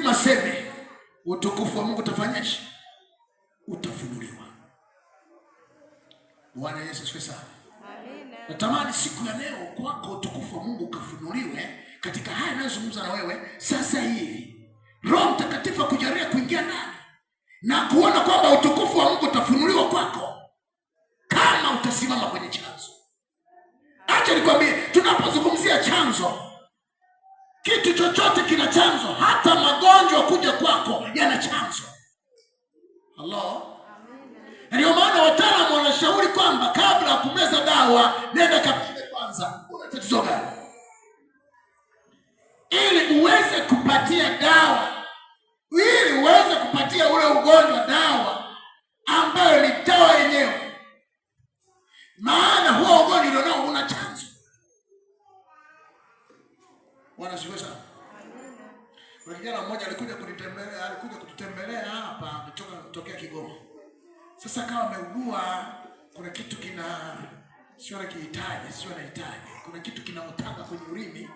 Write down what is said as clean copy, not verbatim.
lazima aseme utukufu wa Mungu utafanyaje? Utafunuliwa. Bwana Yesu asifiwe sana. Amina. Natamani siku ya leo kwako utukufu wa Mungu ukafunuliwe katika haya ninayozungumza na wewe sasa hivi. Roho Mtakatifu akujalie kuingia ndani na kuona kwamba utukufu wa Mungu utafunuliwa kwako kama utasimama kwenye chanzo. Acha nikwambie, tunapozungumzia chanzo, kitu chochote kina chanzo. Hata magonjwa kuja kwako yana chanzo. Hello? Ndio maana wataalamu wanashauri kwamba kabla ya kumeza dawa, nenda kapime kwanza una tatizo gani, ili uweze kupatia dawa, ili uweze kupatia ule ugonjwa dawa ambayo ni dawa yenyewe. Maana huo ugonjwa ndio nao una chanzo. Bwana sifiwe sana. Kuna kijana mmoja alikuja kututembelea hapa, ametoka kutokea Kigoma. Sasa kama ameugua, kuna kitu kina sio anahitaji, kuna kitu kinaotaka kwenye ulimi.